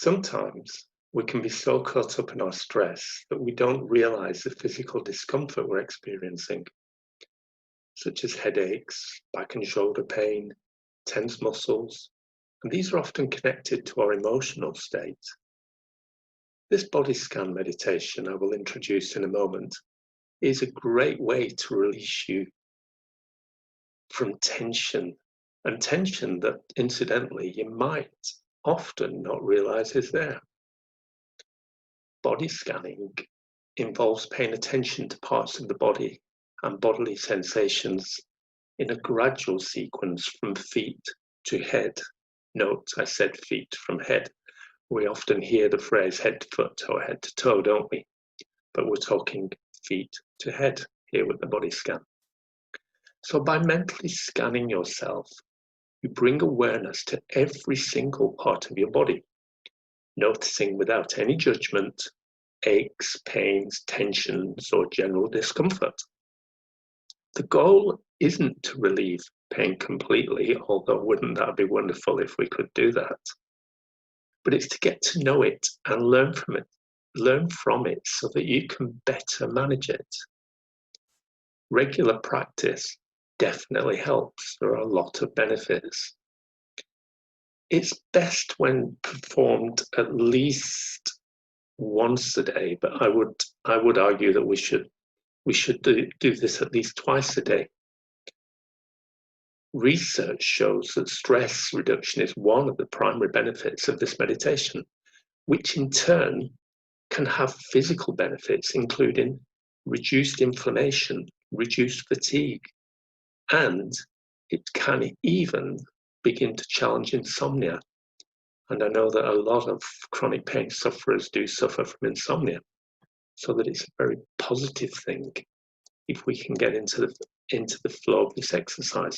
Sometimes we can be so caught up in our stress that we don't realize the physical discomfort we're experiencing, such as headaches, back and shoulder pain, tense muscles, and these are often connected to our emotional state. This body scan meditation I will introduce in a moment is a great way to release you from tension, and tension that incidentally you might often not realize is there. Body scanning involves paying attention to parts of the body and bodily sensations in a gradual sequence from feet to head. Note, I said feet from head. We often hear the phrase head to foot or head to toe, don't we? But we're talking feet to head here with the body scan. So by mentally scanning yourself, you bring awareness to every single part of your body, noticing without any judgment aches, pains, tensions, or general discomfort. The goal isn't to relieve pain completely, although wouldn't that be wonderful if we could do that? But it's to get to know it and learn from it so that you can better manage it. Regular practice definitely helps. There are a lot of benefits. It's best when performed at least once a day, but I would argue that we should do this at least twice a day. Research shows that stress reduction is one of the primary benefits of this meditation, which in turn can have physical benefits, including reduced inflammation, reduced fatigue, and it can even begin to challenge insomnia. And I know that a lot of chronic pain sufferers do suffer from insomnia, so that it's a very positive thing if we can get into the flow of this exercise.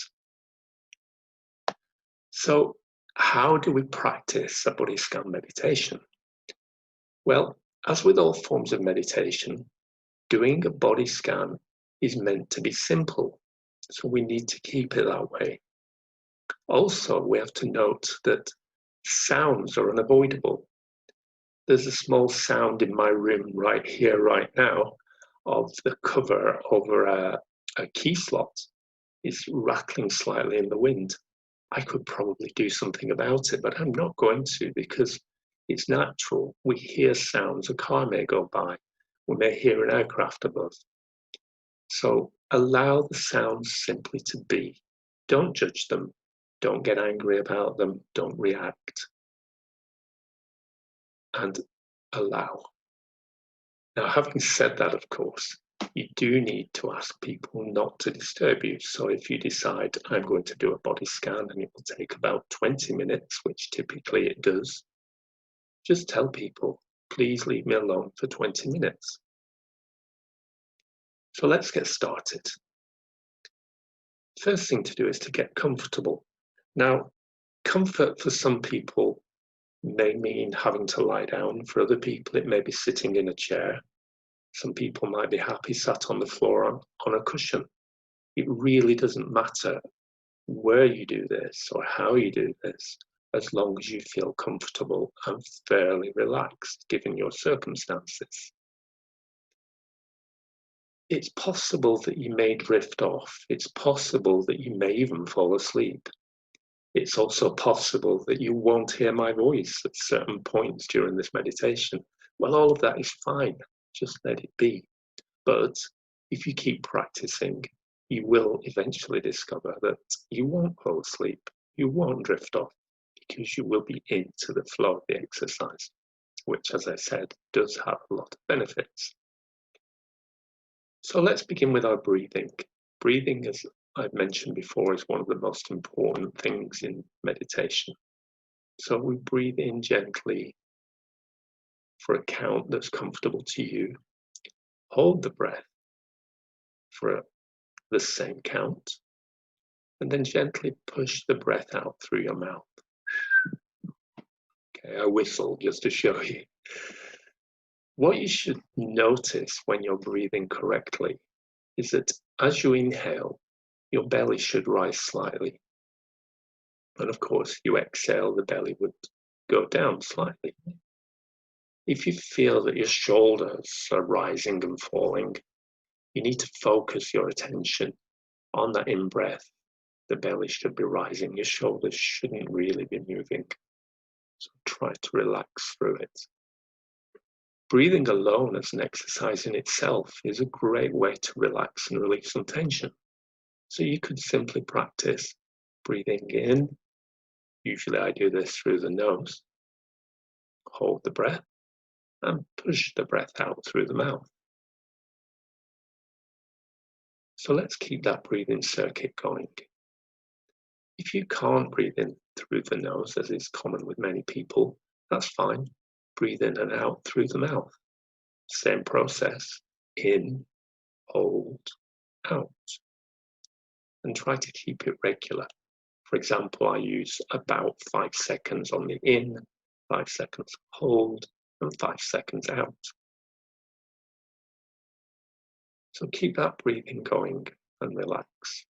So how do we practice a body scan meditation? Well, as with all forms of meditation, doing a body scan is meant to be simple, so we need to keep it that way. Also, we have to note that sounds are unavoidable. There's a small sound in my room right here, right now, of the cover over a key slot. It's rattling slightly in the wind. I could probably do something about it, but I'm not going to because it's natural. We hear sounds, a car may go by, we may hear an aircraft above. So allow the sounds simply to be. Don't judge them. Don't get angry about them. Don't react. And allow. Now, having said that, of course, you do need to ask people not to disturb you. So if you decide I'm going to do a body scan and it will take about 20 minutes, which typically it does, just tell people, please leave me alone for 20 minutes. So let's get started. First thing to do is to get comfortable. Now, comfort for some people may mean having to lie down. For other people, it may be sitting in a chair. Some people might be happy sat on the floor on a cushion. It really doesn't matter where you do this or how you do this, as long as you feel comfortable and fairly relaxed, given your circumstances. It's possible that you may drift off. It's possible that you may even fall asleep. It's also possible that you won't hear my voice at certain points during this meditation. Well, all of that is fine. Just let it be. But if you keep practicing, you will eventually discover that you won't fall asleep. You won't drift off because you will be into the flow of the exercise, which, as I said, does have a lot of benefits. So let's begin with our breathing. Breathing, as I've mentioned before, is one of the most important things in meditation. So we breathe in gently for a count that's comfortable to you. Hold the breath for the same count, and then gently push the breath out through your mouth. Okay, I whistle just to show you. What you should notice when you're breathing correctly is that as you inhale, your belly should rise slightly. And of course, you exhale, the belly would go down slightly. If you feel that your shoulders are rising and falling, you need to focus your attention on that in-breath. The belly should be rising, your shoulders shouldn't really be moving. So try to relax through it. Breathing alone as an exercise in itself is a great way to relax and release some tension. So you could simply practice breathing in. Usually I do this through the nose. Hold the breath and push the breath out through the mouth. So let's keep that breathing circuit going. If you can't breathe in through the nose, as is common with many people, that's fine. Breathe in and out through the mouth. Same process. In, hold, out. And try to keep it regular. For example, I use about 5 seconds on the in, 5 seconds hold, and 5 seconds out. So keep that breathing going and relax.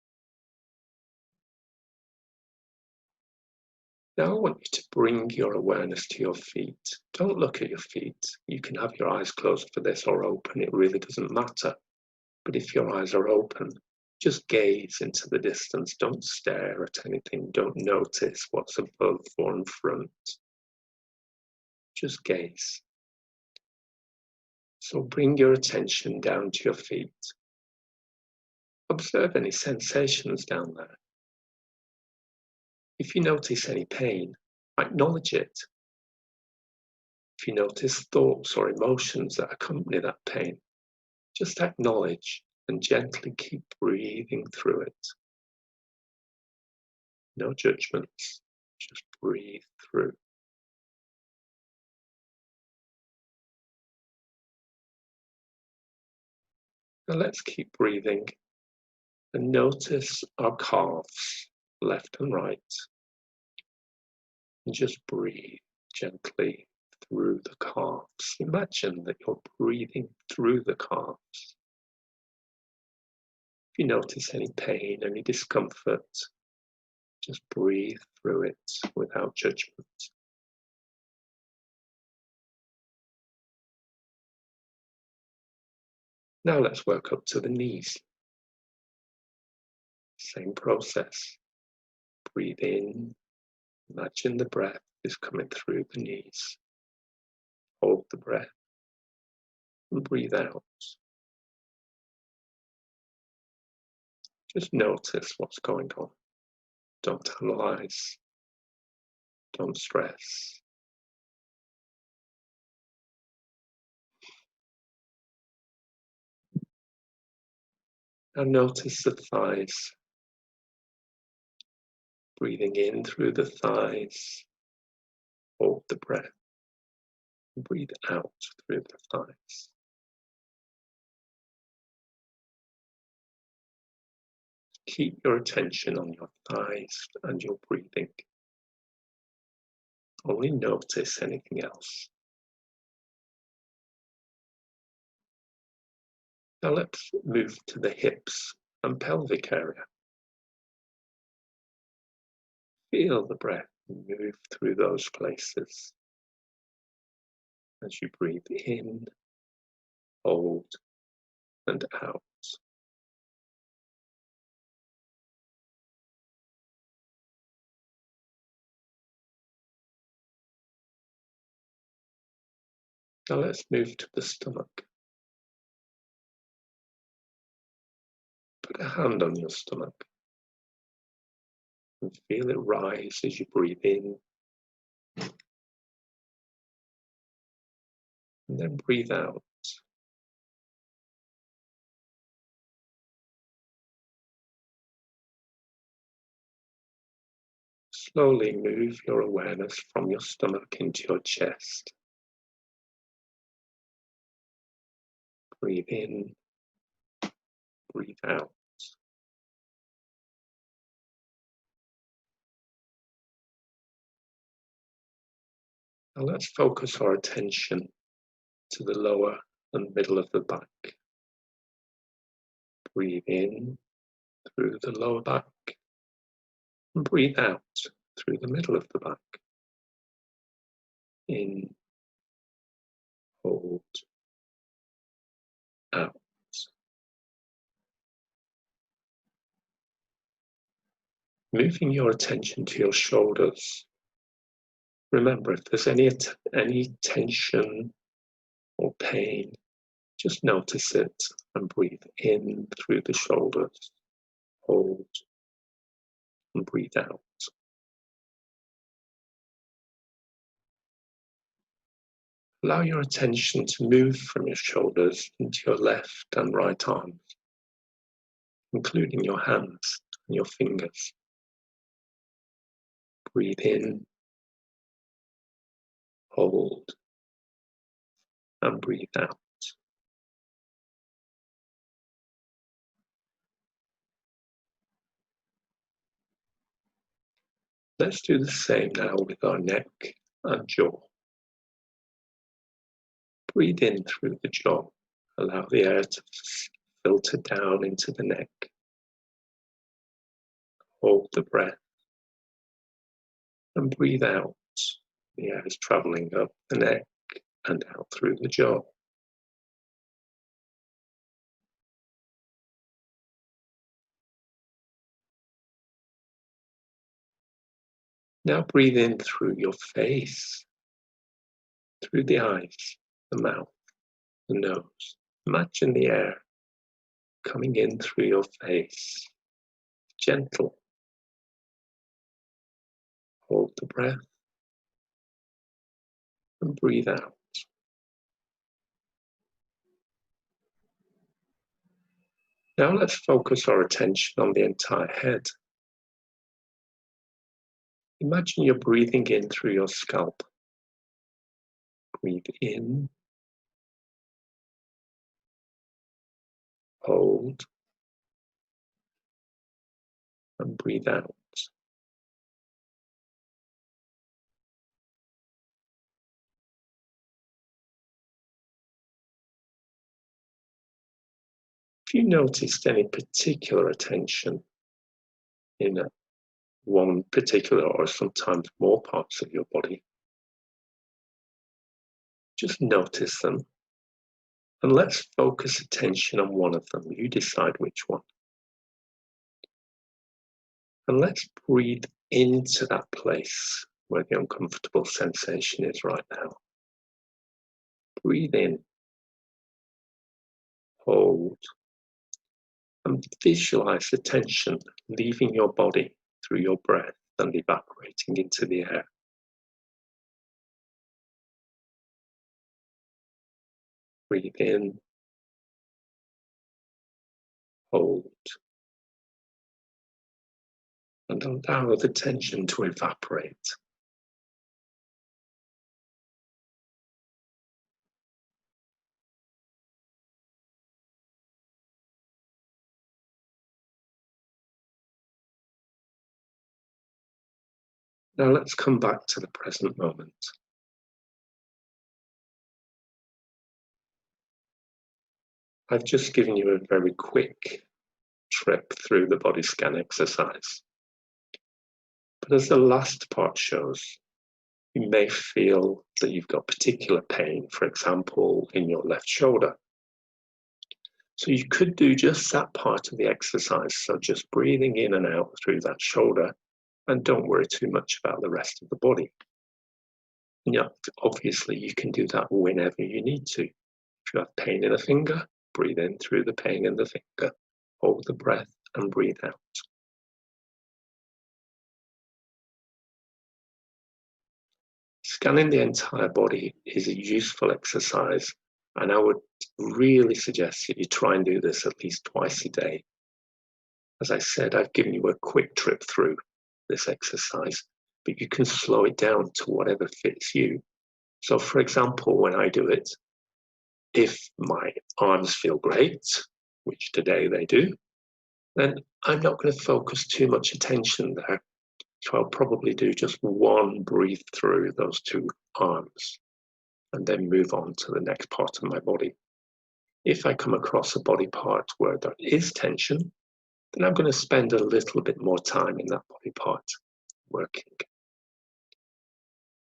Now I want you to bring your awareness to your feet. Don't look at your feet. You can have your eyes closed for this or open, it really doesn't matter. But if your eyes are open, just gaze into the distance. Don't stare at anything. Don't notice what's above or in front. Just gaze. So bring your attention down to your feet. Observe any sensations down there. If you notice any pain, acknowledge it. If you notice thoughts or emotions that accompany that pain, just acknowledge and gently keep breathing through it. No judgments, just breathe through. Now let's keep breathing and notice our calves, left and right. And just breathe gently through the calves. Imagine that you're breathing through the calves. If you notice any pain, any discomfort, just breathe through it without judgment. Now let's work up to the knees. Same process. Breathe in. Imagine the breath is coming through the knees. Hold the breath and breathe out. Just notice what's going on. Don't analyze. Don't stress. Now notice the thighs. Breathing in through the thighs. Hold the breath. Breathe out through the thighs. Keep your attention on your thighs and your breathing. Only notice anything else. Now let's move to the hips and pelvic area. Feel the breath move through those places as you breathe in, hold, and out. Now let's move to the stomach. Put a hand on your stomach and feel it rise as you breathe in. And then breathe out. Slowly move your awareness from your stomach into your chest. Breathe in, breathe out. Now let's focus our attention to the lower and middle of the back. Breathe in through the lower back and breathe out through the middle of the back. In, hold, out. Moving your attention to your shoulders. Remember, if there's any tension or pain, just notice it and breathe in through the shoulders. Hold and breathe out. Allow your attention to move from your shoulders into your left and right arms, including your hands and your fingers. Breathe in, hold, and breathe out. Let's do the same now with our neck and jaw. Breathe in through the jaw. Allow the air to filter down into the neck. Hold the breath and breathe out. The air is traveling up the neck and out through the jaw. Now breathe in through your face, through the eyes, the mouth, the nose. Imagine the air coming in through your face, gentle. Hold the breath and breathe out. Now let's focus our attention on the entire head. Imagine you're breathing in through your scalp. Breathe in, hold, and breathe out. If you noticed any particular attention in one particular or sometimes more parts of your body, just notice them and let's focus attention on one of them. You decide which one. And let's breathe into that place where the uncomfortable sensation is right now. Breathe in, hold, and visualize the tension leaving your body through your breath and evaporating into the air. Breathe in, hold, and allow the tension to evaporate. Now let's come back to the present moment. I've just given you a very quick trip through the body scan exercise. But as the last part shows, you may feel that you've got particular pain, for example, in your left shoulder. So you could do just that part of the exercise, so just breathing in and out through that shoulder, and don't worry too much about the rest of the body. Yeah, obviously you can do that whenever you need to. If you have pain in a finger, breathe in through the pain in the finger, hold the breath and breathe out. Scanning the entire body is a useful exercise, and I would really suggest that you try and do this at least twice a day. As I said, I've given you a quick trip through this exercise, but you can slow it down to whatever fits you. So for example, when I do it, if my arms feel great, which today they do, then I'm not going to focus too much attention there. So I'll probably do just one breathe through those two arms and then move on to the next part of my body. If I come across a body part where there is tension, then I'm going to spend a little bit more time in that body part working.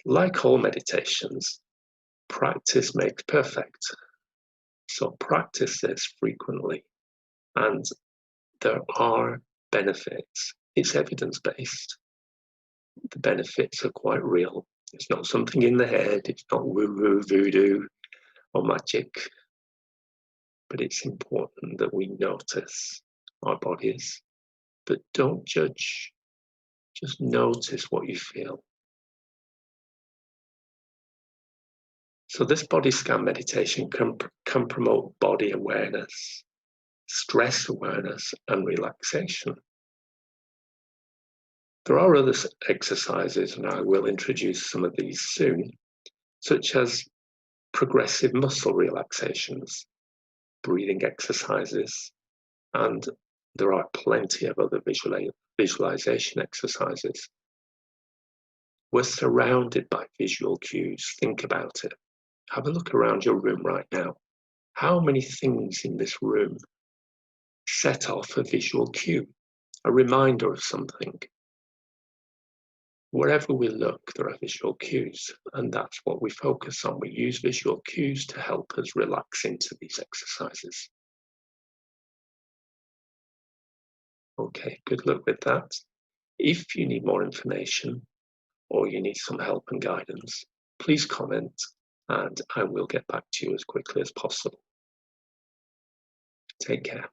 Like all meditations, practice makes perfect. So practice this frequently, and there are benefits. It's evidence-based. The benefits are quite real. It's not something in the head, it's not woo-woo, voodoo, or magic. But it's important that we notice our bodies, but don't judge. Just notice what you feel. So this body scan meditation can promote body awareness, stress awareness, and relaxation. There are other exercises, and I will introduce some of these soon, such as progressive muscle relaxations, breathing exercises, and there are plenty of other visualization exercises. We're surrounded by visual cues. Think about it. Have a look around your room right now. How many things in this room set off a visual cue, a reminder of something? Wherever we look, there are visual cues, and that's what we focus on. We use visual cues to help us relax into these exercises. Okay, good luck with that. If you need more information or you need some help and guidance, please comment and I will get back to you as quickly as possible. Take care.